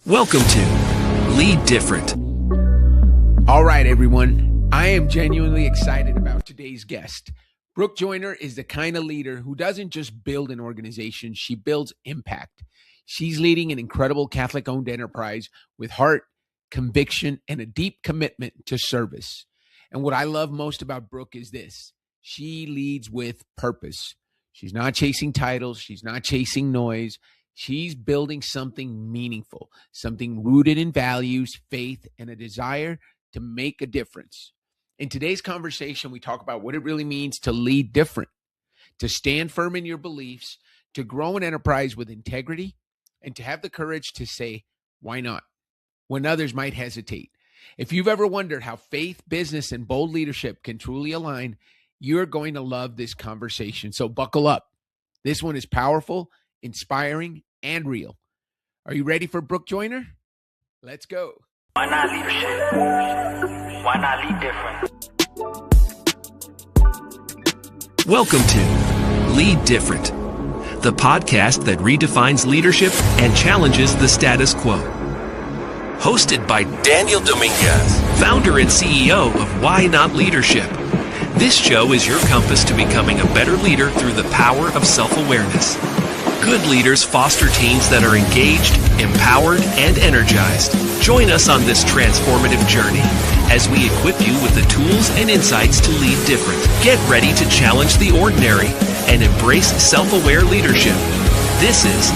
Welcome to Lead Different. All right, everyone. I am genuinely excited about today's guest. Brooke Joyner is the kind of leader who doesn't just build an organization, she builds impact. She's leading an incredible Catholic-owned enterprise with heart, conviction, and a deep commitment to service. And what I love most about Brooke is this: she leads with purpose. She's not chasing titles. She's not chasing noise. She's building something meaningful, something rooted in values, faith, and a desire to make a difference. In today's conversation, we talk about what it really means to lead different, to stand firm in your beliefs, to grow an enterprise with integrity, and to have the courage to say, why not, when others might hesitate. If you've ever wondered how faith, business, and bold leadership can truly align, you're going to love this conversation. So buckle up. This one is powerful, inspiring, and real. Are you ready for Brooke Joyner? Let's go. Why not leadership? Why not lead different? Welcome to Lead Different, the podcast that redefines leadership and challenges the status quo. Hosted by Daniel Dominguez, founder and CEO of Why Not Leadership. This show is your compass to becoming a better leader through the power of self-awareness. Good leaders foster teams that are engaged, empowered, and energized. Join us on this transformative journey as we equip you with the tools and insights to lead different. Get ready to challenge the ordinary and embrace self-aware leadership. This is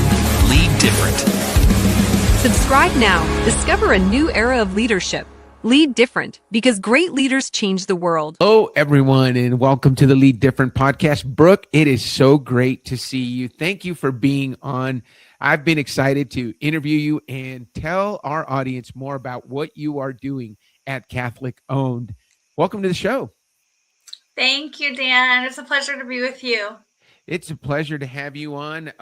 Lead Different. Subscribe now. Discover a new era of leadership. Lead different, because great leaders change the world. Hello, everyone, and welcome to the Lead Different podcast. Brooke, it is so great to see you. Thank you for being on. I've been excited to interview you and tell our audience more about what you are doing at Catholic Owned. Welcome to the show. Thank you, Dan. It's a pleasure to be with you. It's a pleasure to have you on.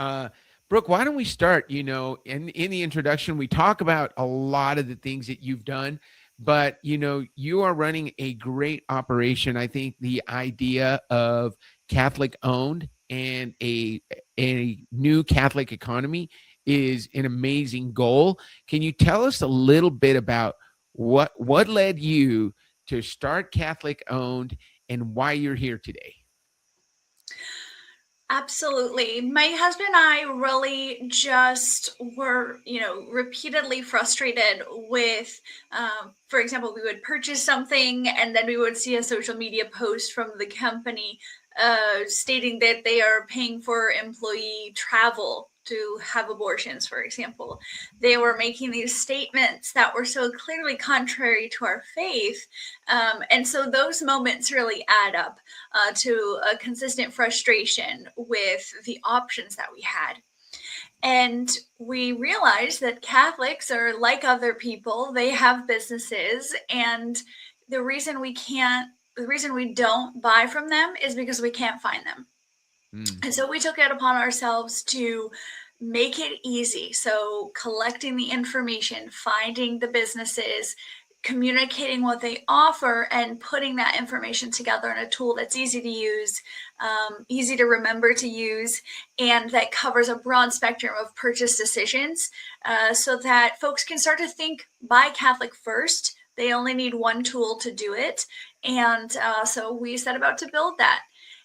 Brooke, why don't we start? In the introduction, we talk about a lot of the things that you've done. But, you are running a great operation. I think the idea of Catholic owned and a new Catholic economy is an amazing goal. Can you tell us a little bit about what led you to start Catholic owned and why you're here today? Absolutely. My husband and I really just were, repeatedly frustrated with, for example, we would purchase something and then we would see a social media post from the company stating that they are paying for employee travel to have abortions, for example. They were making these statements that were so clearly contrary to our faith. And so those moments really add up to a consistent frustration with the options that we had. And we realized that Catholics are like other people. They have businesses, and the reason we don't buy from them is because we can't find them. And so we took it upon ourselves to make it easy. So collecting the information, finding the businesses, communicating what they offer, and putting that information together in a tool that's easy to use, easy to remember to use, and that covers a broad spectrum of purchase decisions so that folks can start to think, buy Catholic first. They only need one tool to do it. And so we set about to build that.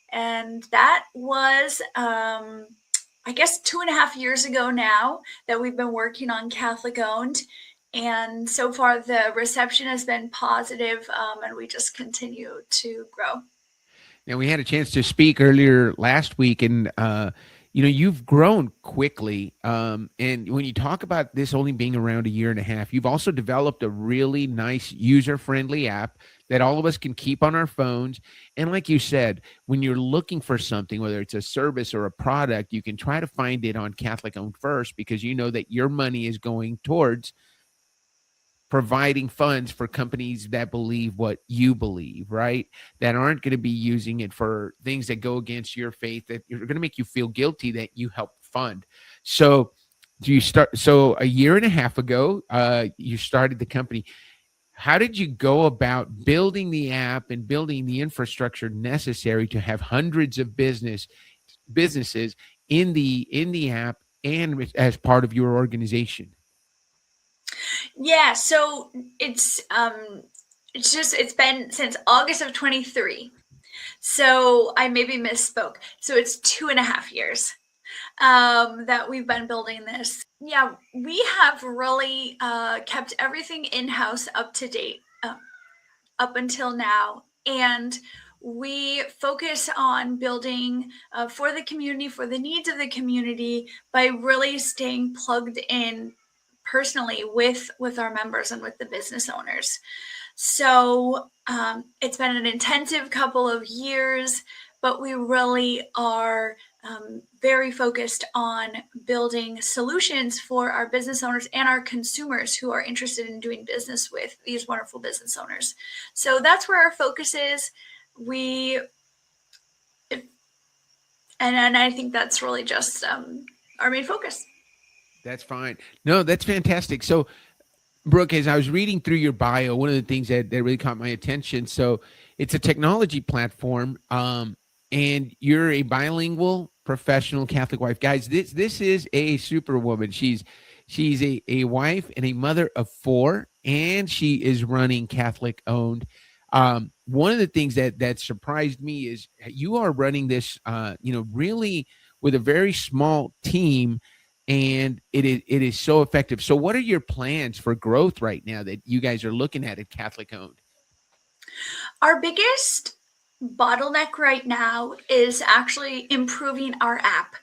And that was, 2.5 years ago now that we've been working on Catholic Owned. And so far, the reception has been positive, and we just continue to grow. Now, we had a chance to speak earlier last week, and, you've grown quickly. And when you talk about this only being around a year and a half, you've also developed a really nice user-friendly app that all of us can keep on our phones. And like you said, when you're looking for something, whether it's a service or a product, you can try to find it on Catholic Owned first, because you know that your money is going towards providing funds for companies that believe what you believe, right? That aren't going to be using it for things that go against your faith, that are going to make you feel guilty that you helped fund. So a year and a half ago, you started the company. How did you go about building the app and building the infrastructure necessary to have hundreds of businesses in the app and as part of your organization? Yeah, so it's been since August of 23. So I maybe misspoke. So it's 2.5 years that we've been building this. Yeah, we have really kept everything in-house up to date up until now. And we focus on building for the community, for the needs of the community, by really staying plugged in personally with our members and with the business owners. So it's been an intensive couple of years, but we really are very focused on building solutions for our business owners and our consumers who are interested in doing business with these wonderful business owners. So that's where our focus is. And I think that's really just our main focus. That's fine. No, that's fantastic. So, Brooke, as I was reading through your bio, one of the things that really caught my attention. So, it's a technology platform, and you're a bilingual professional Catholic wife. Guys, this is a superwoman. She's a wife and a mother of four, and she is running Catholic owned. One of the things that surprised me is you are running this, really with a very small team, and it is so effective. So, what are your plans for growth right now that you guys are looking at Catholic owned? Our biggest bottleneck right now is actually improving our app.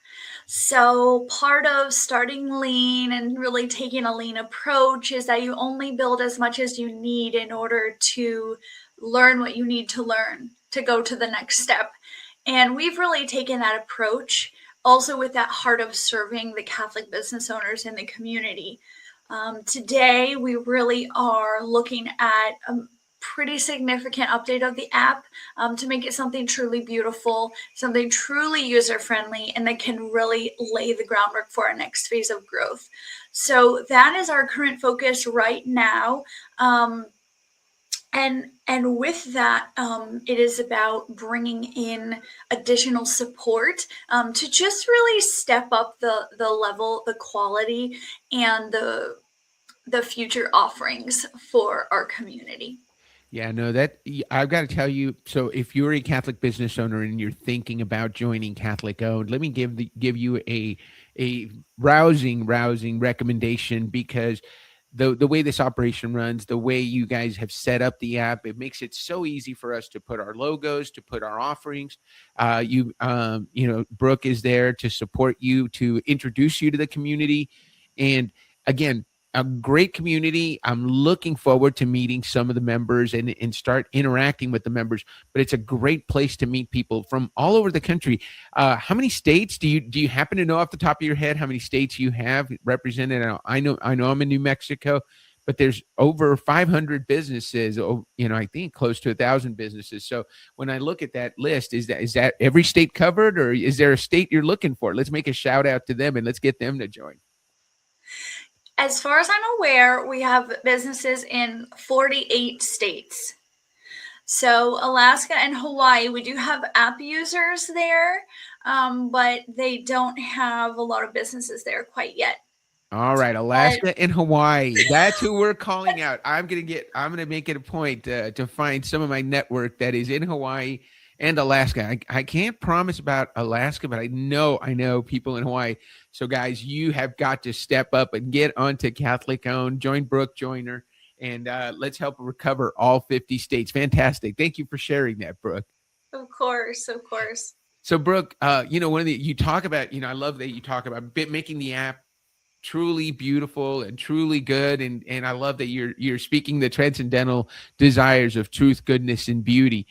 So, part of starting lean and really taking a lean approach is that you only build as much as you need in order to learn what you need to learn to go to the next step. And we've really taken that approach also with that heart of serving the Catholic business owners in the community. Today, we really are looking at pretty significant update of the app to make it something truly beautiful, something truly user-friendly, and that can really lay the groundwork for our next phase of growth. So that is our current focus right now. And with that, it is about bringing in additional support to just really step up the level, the quality, and the future offerings for our community. Yeah, no, that I've got to tell you. So, if you're a Catholic business owner and you're thinking about joining Catholic owned, let me give you a rousing recommendation, because the way this operation runs, the way you guys have set up the app, it makes it so easy for us to put our logos, to put our offerings. Brooke is there to support you, to introduce you to the community, and again, a great community. I'm looking forward to meeting some of the members and start interacting with the members. But it's a great place to meet people from all over the country. How many states do you happen to know off the top of your head? How many states you have represented? I know I'm in New Mexico, but there's over 500 businesses. I think close to 1,000 businesses. So when I look at that list, is that every state covered, or is there a state you're looking for? Let's make a shout out to them and let's get them to join. As far as I'm aware, we have businesses in 48 states. So Alaska and Hawaii, we do have app users there, but they don't have a lot of businesses there quite yet. All right, Alaska and Hawaii. That's who we're calling out. I'm gonna make it a point to find some of my network that is in Hawaii and Alaska. I can't promise about Alaska, but I know people in Hawaii. So guys, you have got to step up and get onto Catholic owned. Join Brooke, join her, and let's help recover all 50 states. Fantastic. Thank you for sharing that, Brooke. Of course. So Brooke, you talk about, I love that you talk about making the app truly beautiful and truly good, and I love that you're speaking the transcendental desires of truth, goodness, and beauty.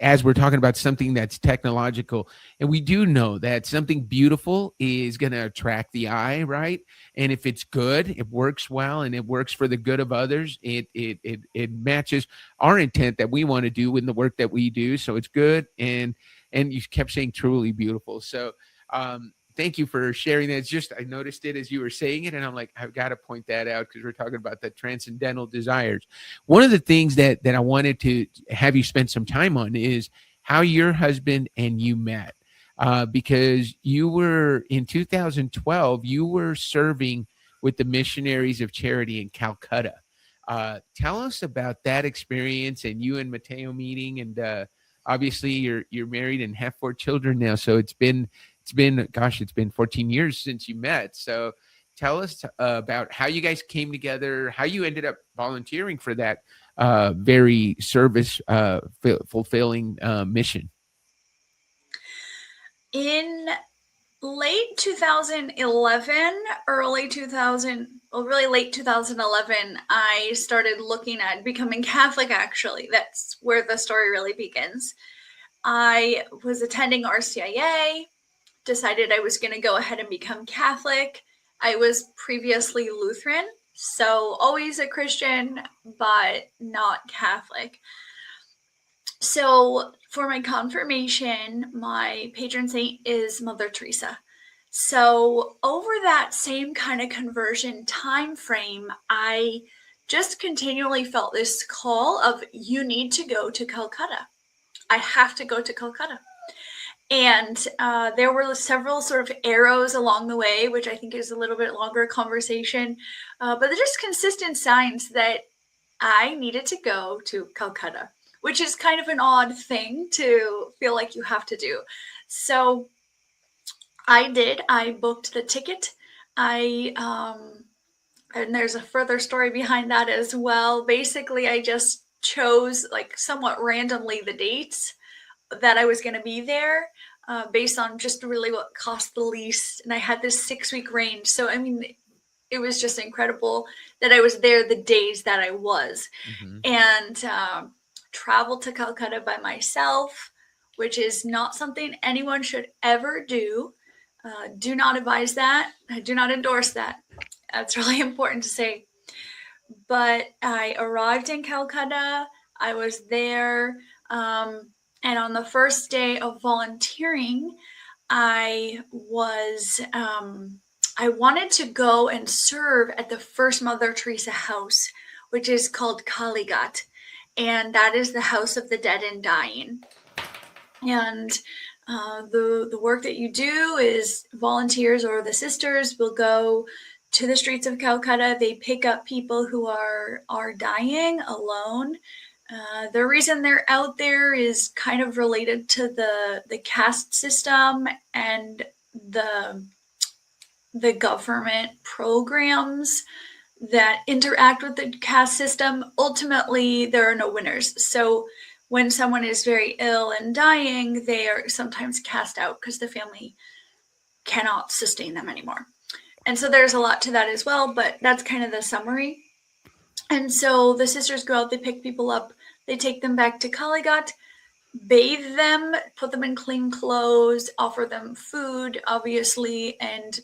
As we're talking about something that's technological, and we do know that something beautiful is going to attract the eye, right? And if it's good, it works well, and it works for the good of others. It matches our intent that we want to do in the work that we do. So it's good, and you kept saying truly beautiful. So thank you for sharing that. It's just, I noticed it as you were saying it, and I'm like, I've got to point that out because we're talking about the transcendental desires. One of the things that I wanted to have you spend some time on is how your husband and you met, because you were in 2012, you were serving with the Missionaries of Charity in Calcutta. Tell us about that experience and you and Mateo meeting. And obviously, you're married and have 4 children now. So it's been 14 years since you met. So tell us about how you guys came together, how you ended up volunteering for that very service fulfilling mission. In late 2011, really late 2011, I started looking at becoming Catholic, actually. That's where the story really begins. I was attending RCIA, decided I was going to go ahead and become Catholic. I was previously Lutheran, so always a Christian, but not Catholic. So for my confirmation, my patron saint is Mother Teresa. So over that same kind of conversion time frame, I just continually felt this call of, you need to go to Calcutta. I have to go to Calcutta. And there were several sort of arrows along the way, which I think is a little bit longer conversation, but they're just consistent signs that I needed to go to Calcutta, which is kind of an odd thing to feel like you have to do. So I did. I booked the ticket. And there's a further story behind that as well. Basically, I just chose, like, somewhat randomly the dates that I was going to be there based on just really what cost the least. And I had this 6-week range. So, I mean, it was just incredible that I was there the days that I was. And traveled to Calcutta by myself, which is not something anyone should ever do. Do not advise that. I do not endorse that. That's really important to say. But I arrived in Calcutta. I was there. And on the first day of volunteering, I wanted to go and serve at the first Mother Teresa house, which is called Kaligat. And that is the house of the dead and dying. And the work that you do is volunteers or the sisters will go to the streets of Calcutta. They pick up people who are dying alone. The reason they're out there is kind of related to the caste system and the government programs that interact with the caste system. Ultimately, there are no winners. So when someone is very ill and dying, they are sometimes cast out because the family cannot sustain them anymore. And so there's a lot to that as well, but that's kind of the summary. And so the sisters go out, they pick people up, they take them back to Kaligat, bathe them, put them in clean clothes, offer them food, obviously, and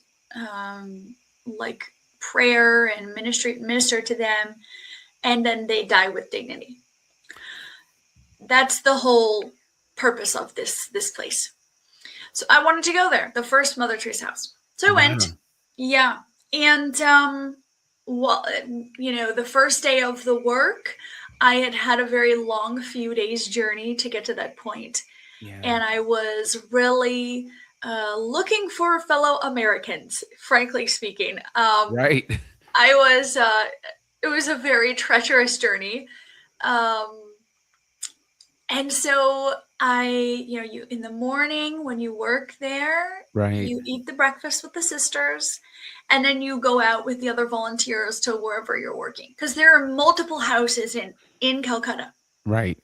like prayer and minister to them, and then they die with dignity. That's the whole purpose of this place. So I wanted to go there, the first Mother Teresa house. So I went. Yeah. And the first day of the work, I had a very long few days journey to get to that point. Yeah. And I was really looking for fellow Americans, frankly speaking. Right. It was a very treacherous journey. And so you in the morning when you work there, right, you eat the breakfast with the sisters, and then you go out with the other volunteers to wherever you're working, because there are multiple houses in Calcutta. Right.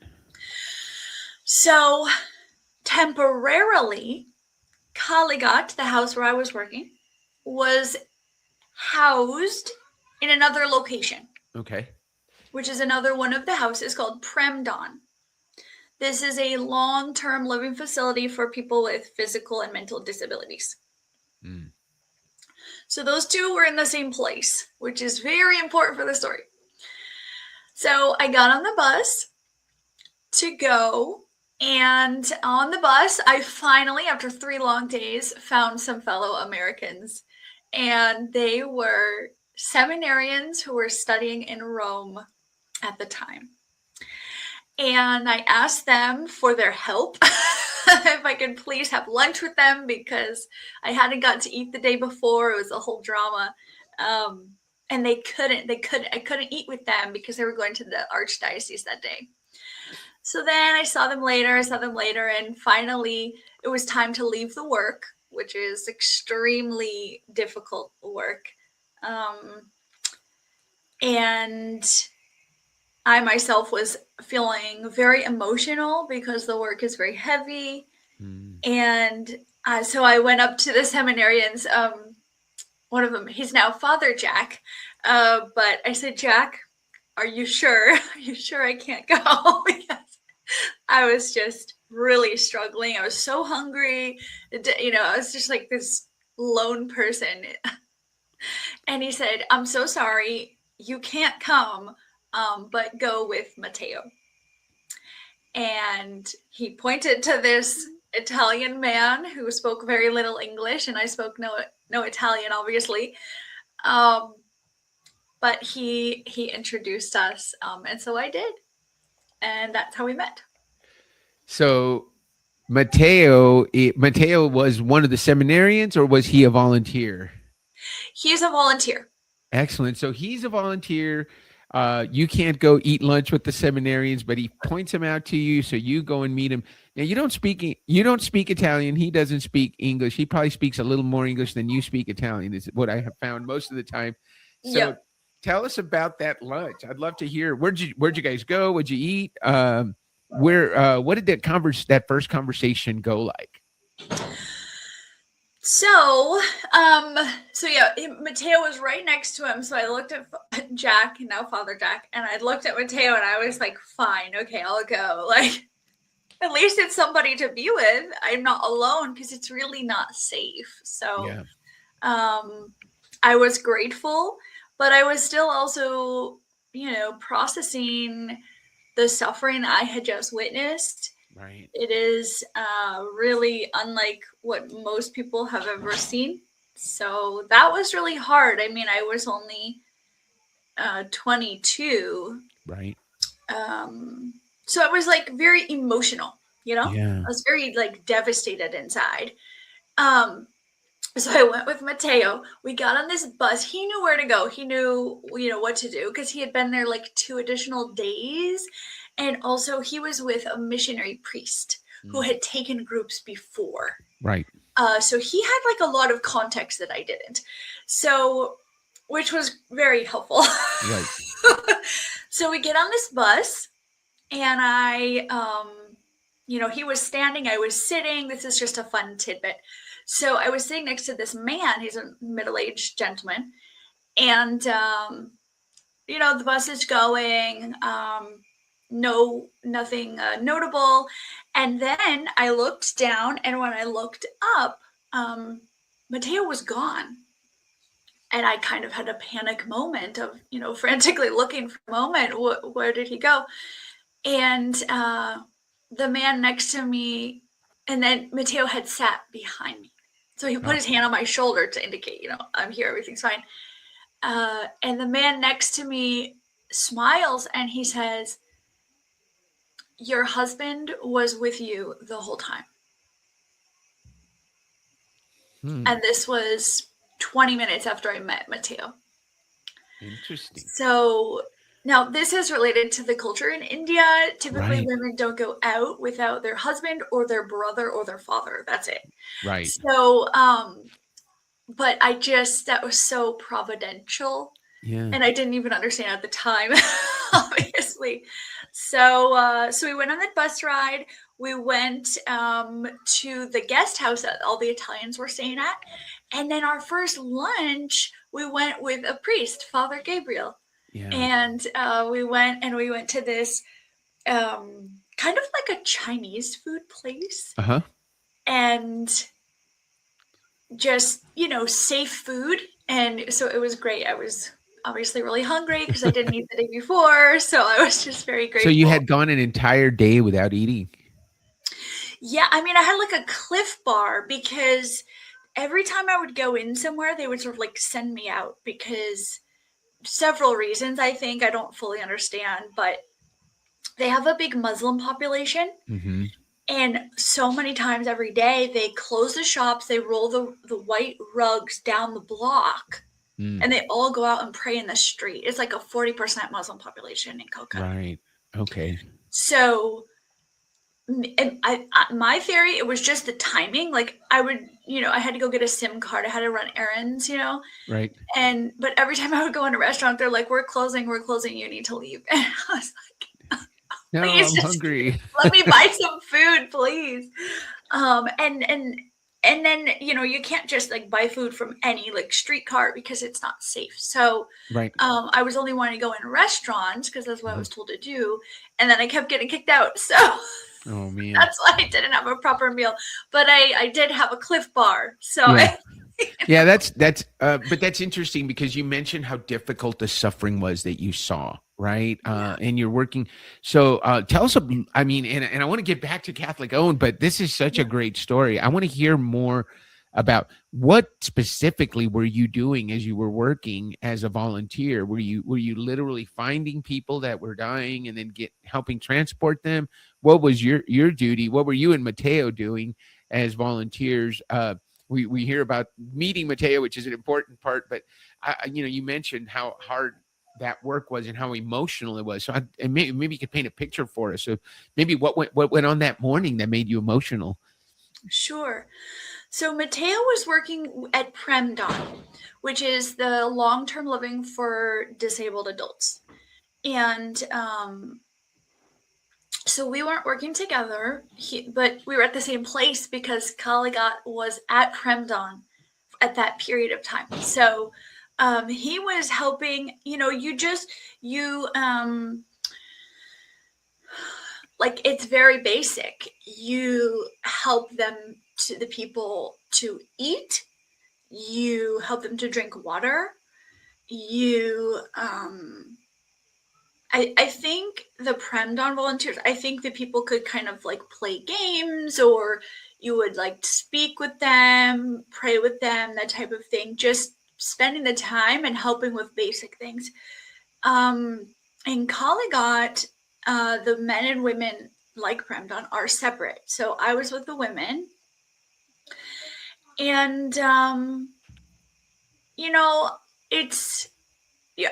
So temporarily, Kaligat, the house where I was working, was housed in another location. Okay. Which is another one of the houses called Premdon. This is a long-term living facility for people with physical and mental disabilities. Mm. So those two were in the same place, which is very important for the story. So I got on the bus to go, and on the bus, I finally, after 3 long days, found some fellow Americans. And they were seminarians who were studying in Rome at the time. And I asked them for their help, if I could please have lunch with them, because I hadn't gotten to eat the day before. It was a whole drama. And I couldn't eat with them because they were going to the archdiocese that day. So then I saw them later, and finally it was time to leave the work, which is extremely difficult work. And I myself was feeling very emotional because the work is very heavy. And so I went up to the seminarians. One of them, he's now Father Jack. But I said, Jack, are you sure? Are you sure I can't go? Because I was just really struggling. I was so hungry. I was just like this lone person. And he said, I'm so sorry. You can't come, but go with Matteo. And he pointed to this Italian man who spoke very little English, and I spoke no Italian, obviously. But he introduced us, and so I did. And that's how we met. So Matteo was one of the seminarians, or was he a volunteer? He's a volunteer. Excellent. So he's a volunteer. You can't go eat lunch with the seminarians, but he points him out to you, so you go and meet him. Now you don't speak Italian. He doesn't speak English. He probably speaks a little more English than you speak Italian, is what I have found most of the time. So Yep. Tell us about that lunch. I'd love to hear. Where'd you guys go? What'd you eat? What did that first conversation go like? So yeah, Matteo was right next to him. So I looked at Jack, now Father Jack, and I looked at Matteo, and I was like, fine, okay, I'll go. Like, at least it's somebody to be with. I'm not alone, because it's really not safe. So, Yeah. I was grateful, but I was still also, processing the suffering I had just witnessed. Right. It is really unlike what most people have ever seen. So that was really hard. I mean, I was only 22. Right. So it was like very emotional, Yeah. I was very like devastated inside. So I went with Matteo. We got on this bus. He knew where to go. He knew, what to do, because he had been there like 2 additional days. And also he was with a missionary priest who had taken groups before. Right. So he had like a lot of context that I didn't. So, which was very helpful. Right. So we get on this bus, and I, he was standing, I was sitting. This is just a fun tidbit. So I was sitting next to this man. He's a middle-aged gentleman. And, the bus is going, nothing notable. And then I looked down, and when I looked up, Matteo was gone. And I kind of had a panic moment of, frantically looking for a moment. Where did he go? And the man next to me, and then Matteo had sat behind me. So he put his hand on my shoulder to indicate, I'm here, everything's fine. And the man next to me smiles, and he says, your husband was with you the whole time. And this was 20 minutes after I met Matteo. Interesting. So now this is related to the culture in India. Typically, women don't go out without their husband or their brother or their father. That's it. Right. So, but that was so providential. Yeah. And I didn't even understand at the time, obviously. So we went on that bus ride. We went to the guest house that all the Italians were staying at. And then our first lunch, we went with a priest, Father Gabriel. Yeah. And we went to this kind of like a Chinese food place. Uh-huh. And just, safe food. And so it was great. I was obviously really hungry because I didn't eat the day before. So I was just very grateful. So you had gone an entire day without eating? Yeah. I mean, I had like a Cliff Bar, because every time I would go in somewhere, they would sort of like send me out, because several reasons, I think. I don't fully understand, but they have a big Muslim population. Mm-hmm. And so many times every day, they close the shops, they roll the white rugs down the block Mm. and they all go out and pray in the street. It's like a 40% Muslim population in Calcutta. Right. Okay. So and my theory, it was just the timing. Like I would, I had to go get a SIM card. I had to run errands, Right. but every time I would go in a restaurant, they're like, we're closing, you need to leave. And I was like, No, please I'm just hungry. let me buy some food, please. And then, you can't just like buy food from any like street cart because it's not safe. So Right. I was only wanting to go in restaurants because that's what I was Mhm. told to do. And then I kept getting kicked out. So Oh man. that's why I didn't have a proper meal. But I did have a Cliff Bar. So Yeah. Yeah, but that's interesting because you mentioned how difficult the suffering was that you saw, right? And you're working. So tell us, I mean, and I want to get back to Catholic owned, but this is such a great story. I want to hear more about what specifically were you doing as you were working as a volunteer? Were you literally finding people that were dying and then helping transport them? What was your duty? What were you and Mateo doing as volunteers? We hear about meeting Mateo, which is an important part, but you mentioned how hard that work was and how emotional it was. So and maybe you could paint a picture for us. So maybe what went on that morning that made you emotional? Sure. So Mateo was working at Premdon, which is the long-term living for disabled adults. And so we weren't working together, but we were at the same place because Kaligat was at Premdon at that period of time. So he was helping, like it's very basic. You help the people to eat. You help them to drink water. You, I think the Premdon volunteers, I think that people could kind of like play games, or you would like speak with them, pray with them, that type of thing. Just spending the time and helping with basic things. In Kaligat, the men and women like Premdon are separate. So I was with the women, and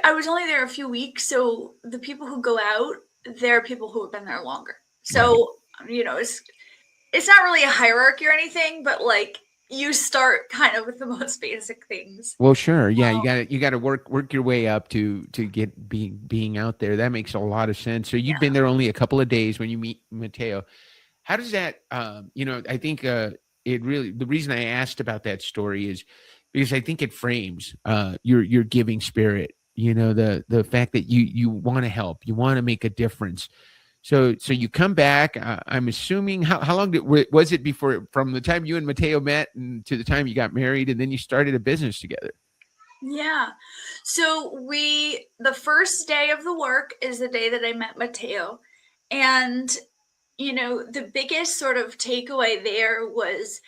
I was only there a few weeks, so the people who go out, they're people who have been there longer. So, it's not really a hierarchy or anything, but like you start kind of with the most basic things. Well, sure. Yeah, you got to work your way up to get being out there. That makes a lot of sense. So you'd been there only a couple of days when you meet Mateo. How does that I think the reason I asked about that story is because I think it frames your giving spirit, the fact that you want to help, you want to make a difference. So you come back. I'm assuming how long was it before, from the time you and Mateo met and to the time you got married, and then you started a business together? Yeah. So the first day of the work is the day that I met Mateo, and the biggest sort of takeaway there was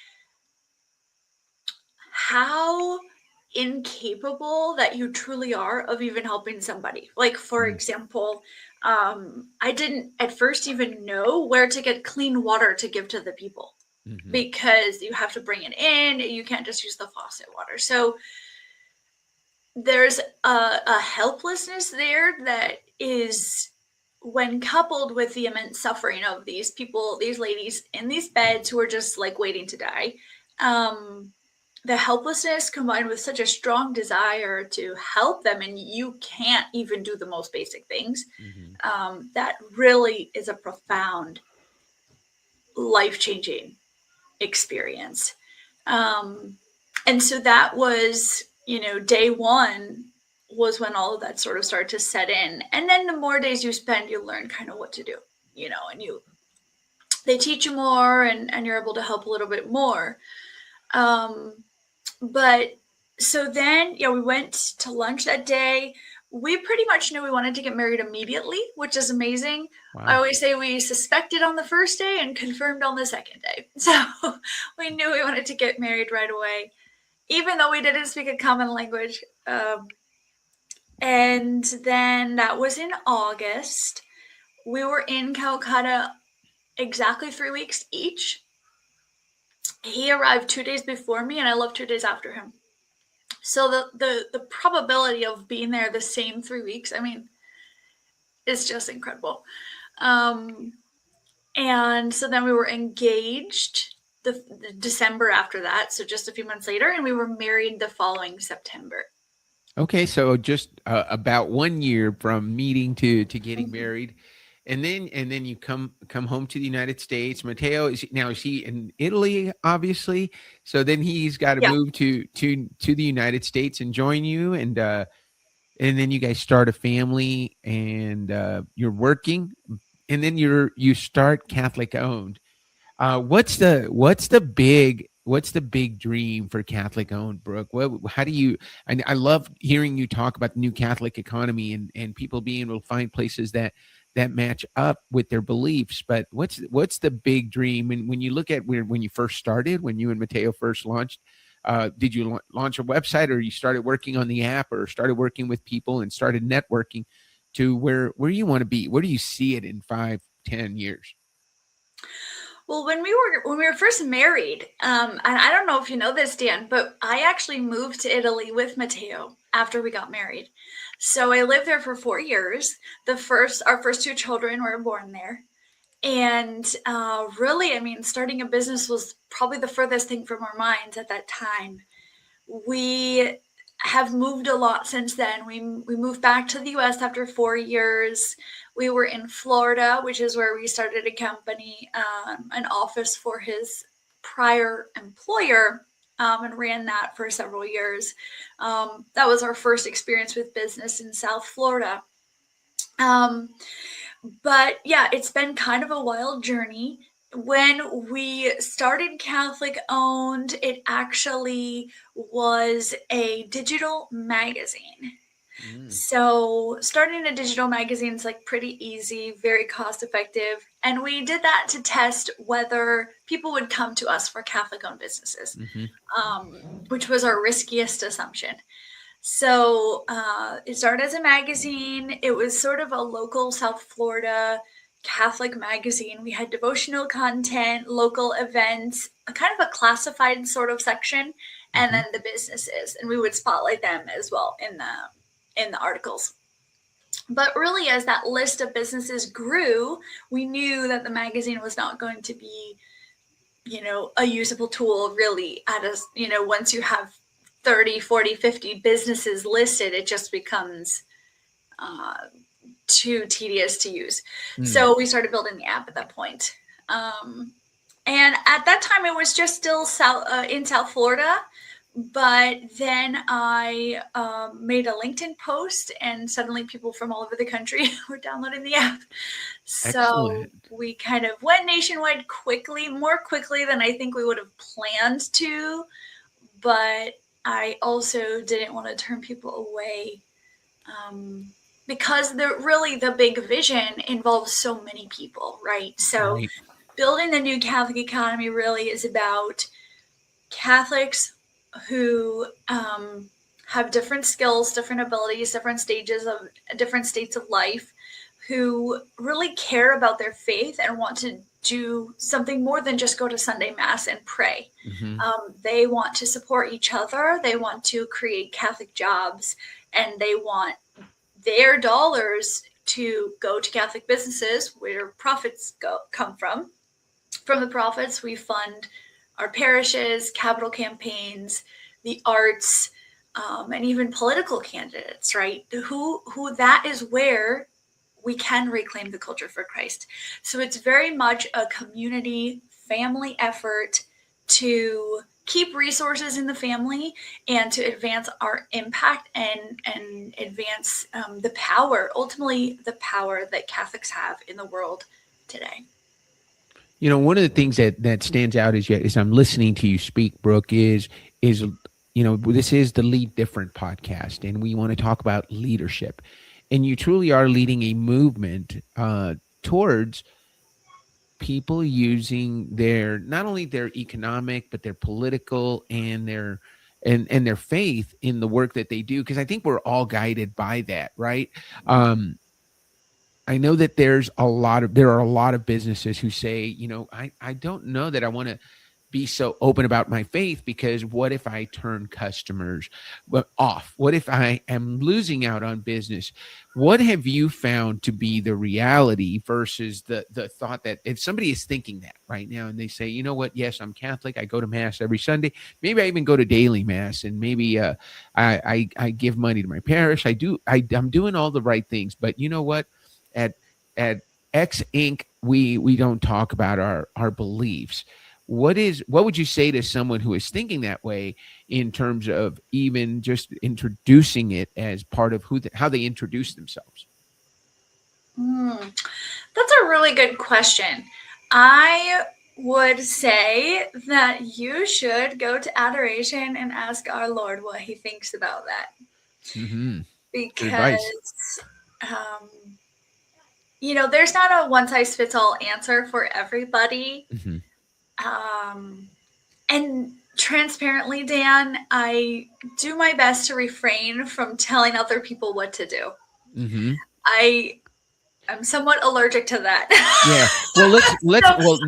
how incapable that you truly are of even helping somebody. Like, for example, I didn't at first even know where to get clean water to give to the people, because you have to bring it in. You can't just use the faucet water. So there's a helplessness there that is, when coupled with the immense suffering of these people, these ladies in these beds who are just like waiting to die, the helplessness combined with such a strong desire to help them, and you can't even do the most basic things, that really is a profound, life-changing experience. And so that was, day one was when all of that sort of started to set in. And then the more days you spend, you learn kind of what to do, and they teach you more, and you're able to help a little bit more. But so then, we went to lunch that day. We pretty much knew we wanted to get married immediately, which is amazing. Wow. I always say we suspected on the first day and confirmed on the second day. So we knew we wanted to get married right away, even though we didn't speak a common language. And then that was in August. We were in Calcutta exactly 3 weeks each. He arrived 2 days before me, and I left 2 days after him. So the probability of being there the same 3 weeks, I mean, it's just incredible. Um, and so then we were engaged the December after that, so just a few months later, and we were married the following September. Okay, so just about 1 year from meeting to getting married, and then you come home to the United States. Matteo is he in Italy, obviously? So then he's got to Yeah. move to the United States and join you, and then you guys start a family, and you're working, and then you start Catholic owned. What's the big dream for Catholic owned, Brooke? How do you? I love hearing you talk about the new Catholic economy and people being able to find places that match up with their beliefs. But what's the big dream? And when you look at when you first started, when you and Matteo first launched, did you launch a website, or you started working on the app, or started working with people and started networking to where you want to be? Where do you see it in 5, 10 years? Well, when we were first married, and I don't know if you know this, Dan, but I actually moved to Italy with Matteo after we got married. So I lived there for 4 years. Our first two children were born there, and really, I mean, starting a business was probably the furthest thing from our minds at that time. We have moved a lot since then. We moved back to the US after 4 years. We were in Florida, which is where we started a company, an office for his prior employer, and ran that for several years. That was our first experience with business in South Florida. But yeah, it's been kind of a wild journey. When we started Catholic owned, it actually was a digital magazine. So starting a digital magazine is like pretty easy, very cost effective. And we did that to test whether people would come to us for Catholic owned businesses, which was our riskiest assumption. So it started as a magazine. It was sort of a local South Florida Catholic magazine. We had devotional content, local events, a kind of a classified sort of section, and then the businesses, and we would spotlight them as well in the articles. But really, as that list of businesses grew, we knew that the magazine was not going to be, a usable tool really once you have 30, 40, 50 businesses listed, it just becomes too tedious to use. So we started building the app at that point. And at that time, it was just still in South Florida. But then I made a LinkedIn post, and suddenly people from all over the country were downloading the app. So we kind of went nationwide more quickly than I think we would have planned to. But I also didn't want to turn people away because the big vision involves so many people, right? So building the new Catholic economy really is about Catholics who have different skills, different abilities, different states of life, who really care about their faith and want to do something more than just go to Sunday Mass and pray. They want to support each other. They want to create Catholic jobs, and they want their dollars to go to Catholic businesses where profits come from. From the profits, we fund our parishes, capital campaigns, the arts, and even political candidates, right? Who that is where we can reclaim the culture for Christ. So it's very much a community, family effort to keep resources in the family and to advance our impact and advance ultimately the power that Catholics have in the world today. One of the things that stands out as I'm listening to you speak, Brooke, is this is the Lead Different podcast, and we want to talk about leadership. And you truly are leading a movement towards people using not only their economic, but their political and their faith in the work that they do. Because I think we're all guided by that, right? I know that there are a lot of businesses who say, I don't know that I want to be so open about my faith, because what if I turn customers off? What if I am losing out on business? What have you found to be the reality versus the thought that if somebody is thinking that right now and they say, you know what, yes, I'm Catholic, I go to mass every Sunday, maybe I even go to daily mass, and maybe I give money to my parish, I'm doing all the right things, but you know what, at X Inc. we don't talk about our beliefs. What would you say to someone who is thinking that way, in terms of even just introducing it as part of how they introduce themselves? That's a really good question. I would say that you should go to adoration and ask our Lord what he thinks about that. Mm-hmm. Good advice. Because, there's not a one size fits all answer for everybody. Mm-hmm. And transparently, Dan, I do my best to refrain from telling other people what to do. Mm-hmm. I'm somewhat allergic to that. Yeah. Well,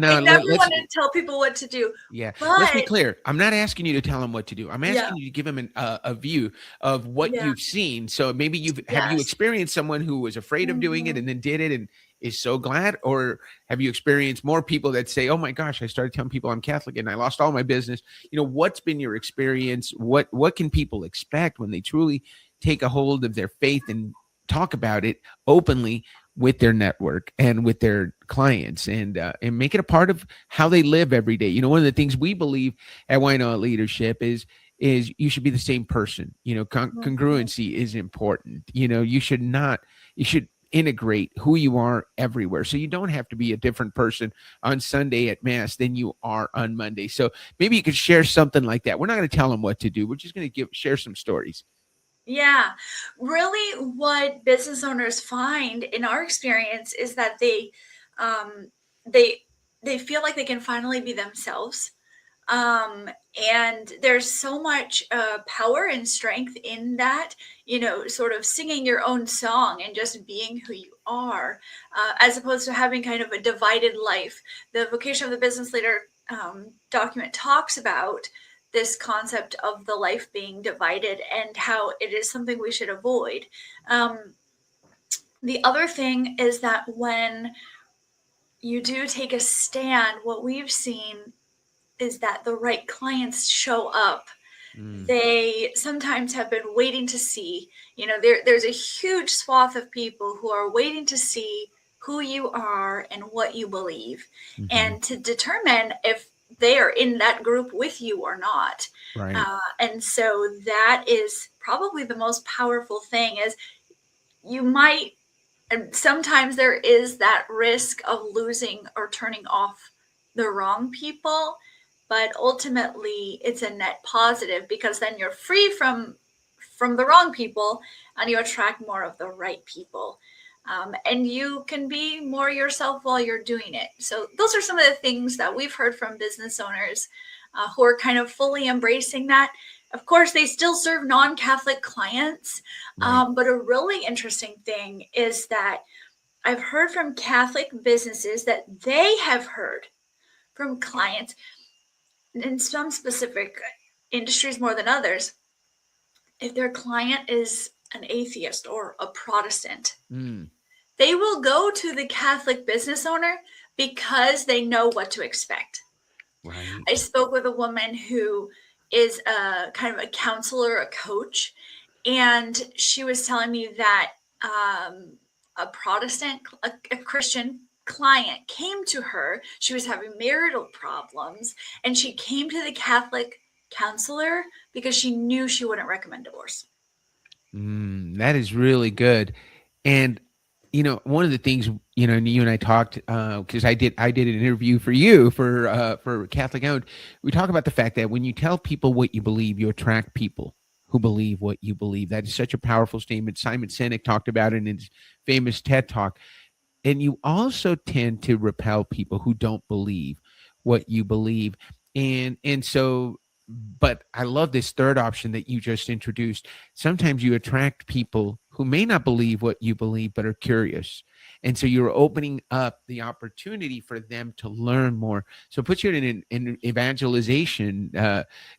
I never want to tell people what to do. Yeah. But let's be clear. I'm not asking you to tell them what to do. I'm asking you to give them a view of what you've seen. So maybe have you experienced someone who was afraid of doing it and then did it and is so glad? Or have you experienced more people that say, oh my gosh, I started telling people I'm Catholic and I lost all my business? What's been your experience? What can people expect when they truly take a hold of their faith and talk about it openly with their network and with their clients, and make it a part of how they live every day? One of the things we believe at Why Not Leadership is you should be the same person. Congruency is important. You should integrate who you are everywhere. So you don't have to be a different person on Sunday at mass than you are on Monday. So maybe you could share something like that. We're not going to tell them what to do. We're just going to share some stories. Yeah, really what business owners find in our experience is that they feel like they can finally be themselves. And there's so much power and strength in that, sort of singing your own song and just being who you are, as opposed to having kind of a divided life. The Vocation of the Business Leader document talks about this concept of the life being divided and how it is something we should avoid. The other thing is that when you do take a stand, what we've seen is that the right clients show up. They sometimes have been waiting to see, there's a huge swath of people who are waiting to see who you are and what you believe, and to determine if they are in that group with you or not. Right. And so that is probably the most powerful thing, is and sometimes there is that risk of losing or turning off the wrong people, but ultimately it's a net positive, because then you're free from the wrong people and you attract more of the right people. And you can be more yourself while you're doing it. So those are some of the things that we've heard from business owners who are kind of fully embracing that. Of course, they still serve non-Catholic clients. Right. But a really interesting thing is that I've heard from Catholic businesses that they have heard from clients in some specific industries more than others, if their client is an atheist or a Protestant, they will go to the Catholic business owner because they know what to expect. Right. I spoke with a woman who is a kind of a counselor, a coach, and she was telling me that a Protestant, a Christian client came to her. She was having marital problems, and she came to the Catholic counselor because she knew she wouldn't recommend divorce. That is really good. And one of the things, you and I talked, because I did an interview for you for Catholic Owned. We talk about the fact that when you tell people what you believe, you attract people who believe what you believe. That is such a powerful statement. Simon Sinek talked about it in his famous TED Talk. And you also tend to repel people who don't believe what you believe. And so But I love this third option that you just introduced. Sometimes you attract people who may not believe what you believe, but are curious. And so you're opening up the opportunity for them to learn more. So it puts you in an evangelization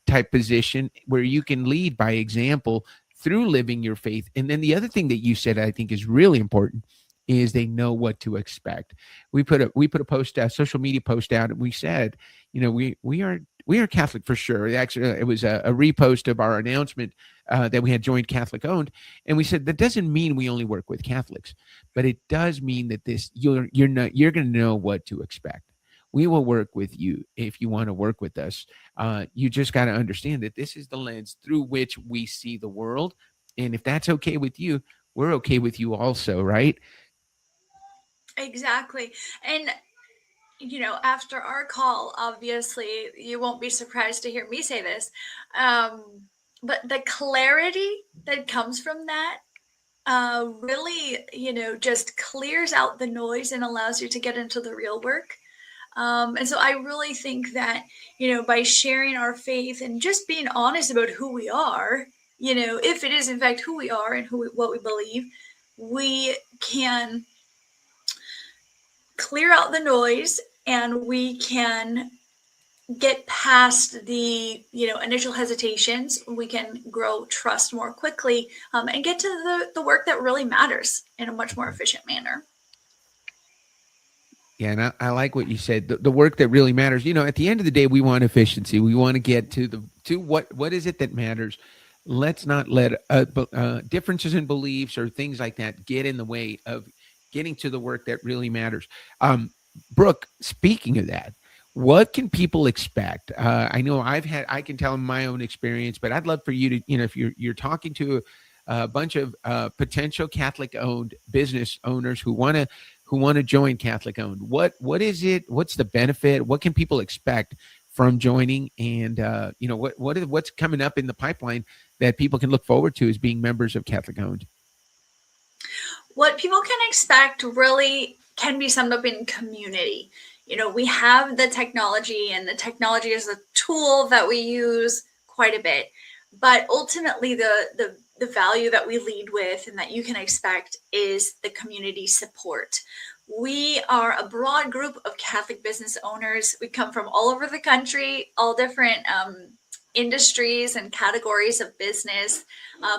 type position where you can lead by example through living your faith. And then the other thing that you said, I think is really important, is they know what to expect. We put a post, a social media post out, and we said, we are Catholic for sure. Actually, it was a repost of our announcement that we had joined Catholic owned, and we said that doesn't mean we only work with Catholics, but it does mean that you're going to know what to expect. We will work with you if you want to work with us. You just got to understand that this is the lens through which we see the world, and if that's okay with you, we're okay with you also, right? Exactly. And after our call, obviously, you won't be surprised to hear me say this. But the clarity that comes from that really, just clears out the noise and allows you to get into the real work. And so I really think that, by sharing our faith and just being honest about who we are, if it is in fact who we are and what we believe, we can clear out the noise and we can get past the initial hesitations. We can grow trust more quickly, and get to the work that really matters in a much more efficient manner. Yeah, and I like what you said. The work that really matters. At the end of the day, we want efficiency. We want to get to what is it that matters. Let's not let differences in beliefs or things like that get in the way of getting to the work that really matters. Brooke, speaking of that, what can people expect? I know I can tell them my own experience, but I'd love for you to, if you're talking to a bunch of potential Catholic-owned business owners who want to join Catholic-owned. What is it? What's the benefit? What can people expect from joining? And what's coming up in the pipeline that people can look forward to as being members of Catholic-owned? What people can expect really can be summed up in community. We have the technology, and the technology is a tool that we use quite a bit. But ultimately, the value that we lead with and that you can expect is the community support. We are a broad group of Catholic business owners. We come from all over the country, all different industries and categories of business.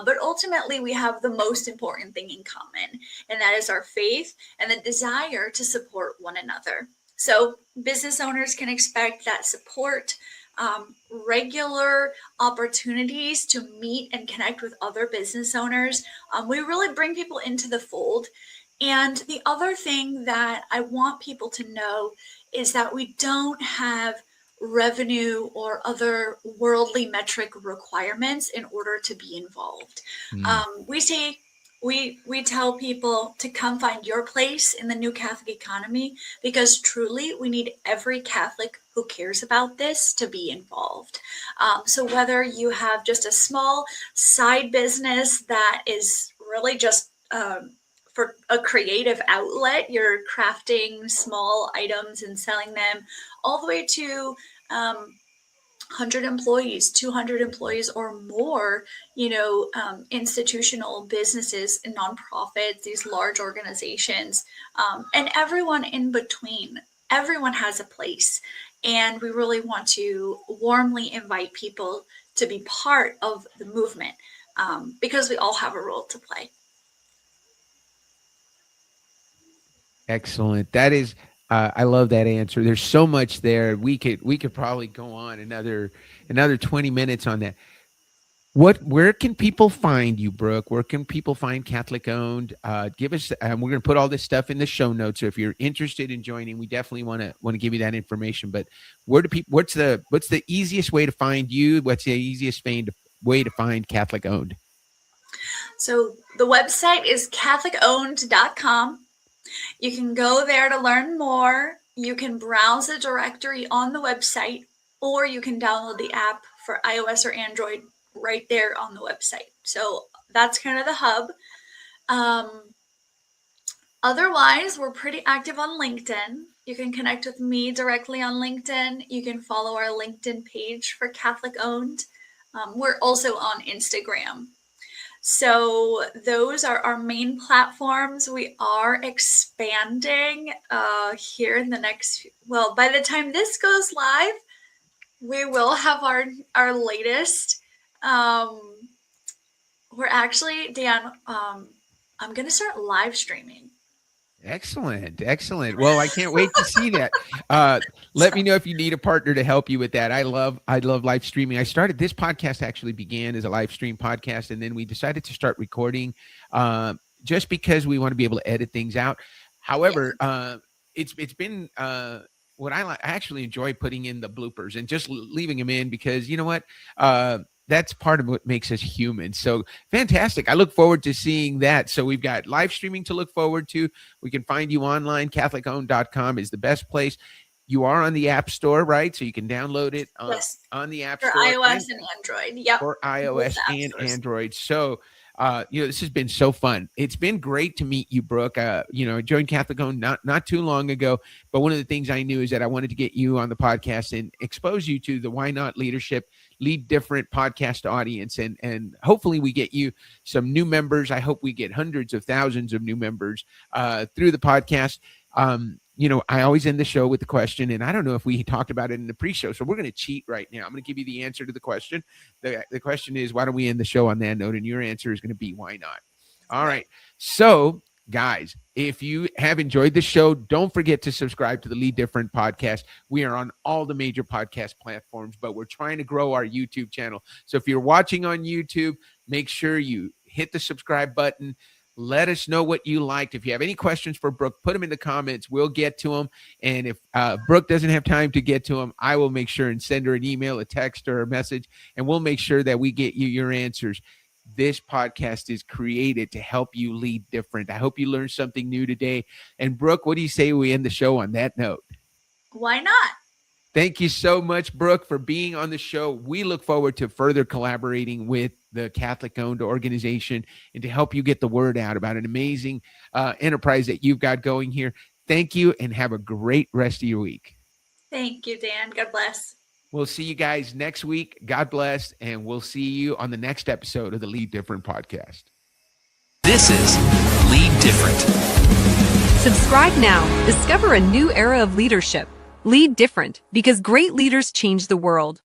But ultimately, we have the most important thing in common, and that is our faith and the desire to support one another. So business owners can expect that support, regular opportunities to meet and connect with other business owners. We really bring people into the fold. And the other thing that I want people to know is that we don't have revenue or other worldly metric requirements in order to be involved. We tell people to come find your place in the new Catholic economy, because truly we need every Catholic who cares about this to be involved. So whether you have just a small side business that is really just for a creative outlet, you're crafting small items and selling them, all the way to 100 employees, 200 employees or more, institutional businesses and nonprofits, these large organizations, and everyone in between. Everyone has a place. And we really want to warmly invite people to be part of the movement, because we all have a role to play. Excellent. That is, I love that answer. There's so much there. We could probably go on another 20 minutes on that. Where can people find you, Brooke? Where can people find Catholic Owned? Give us. We're going to put all this stuff in the show notes. So if you're interested in joining, we definitely want to give you that information. But where do people? What's the easiest way to find you? What's the easiest way to find Catholic Owned? So the website is catholicowned.com. You can go there to learn more. You can browse the directory on the website, or you can download the app for iOS or Android right there on the website. So that's kind of the hub. Otherwise, we're pretty active on LinkedIn. You can connect with me directly on LinkedIn. You can follow our LinkedIn page for Catholic Owned. We're also on Instagram. So those are our main platforms. We are expanding here in the next, well, by the time this goes live, we will have our latest. We're actually, Dan, I'm going to start live streaming. Excellent. Excellent. Well, I can't wait to see that. Let me know if you need a partner to help you with that. I love live streaming. I started this podcast actually began as a live stream podcast, and then we decided to start recording just because we want to be able to edit things out. However, it's been what I actually enjoy putting in the bloopers and just leaving them in because you know what? That's part of what makes us human. So fantastic. I look forward to seeing that. So we've got live streaming to look forward to. We can find you online. CatholicOwned.com is the best place. You are on the App Store, right? So you can download it on the App Store. For iOS and Android. Yep. For iOS and Android. So this has been so fun. It's been great to meet you, Brooke. I joined Catholic Owned not too long ago, but one of the things I knew is that I wanted to get you on the podcast and expose you to the Why Not Leadership, Lead Different podcast audience. And hopefully we get you some new members. I hope we get hundreds of thousands of new members through the podcast. I always end the show with the question, and I don't know if we talked about it in the pre-show, so we're going to cheat right now. I'm going to give you the answer to the question. The question is, why don't we end the show on that note? And your answer is going to be, why not? All right. So, guys, if you have enjoyed the show, don't forget to subscribe to the Lead Different podcast. We are on all the major podcast platforms, but we're trying to grow our YouTube channel. So if you're watching on YouTube, make sure you hit the subscribe button. Let us know what you liked. If you have any questions for Brooke, put them in the comments. We'll get to them. And if Brooke doesn't have time to get to them, I will make sure and send her an email, a text, or a message, and we'll make sure that we get you your answers. This podcast is created to help you lead different. I hope you learned something new today. And Brooke, what do you say we end the show on that note? Why not? Thank you so much, Brooke, for being on the show. We look forward to further collaborating with the Catholic-owned organization and to help you get the word out about an amazing enterprise that you've got going here. Thank you, and have a great rest of your week. Thank you, Dan. God bless. We'll see you guys next week. God bless, and we'll see you on the next episode of the Lead Different podcast. This is Lead Different. Subscribe now. Discover a new era of leadership. Lead different because great leaders change the world.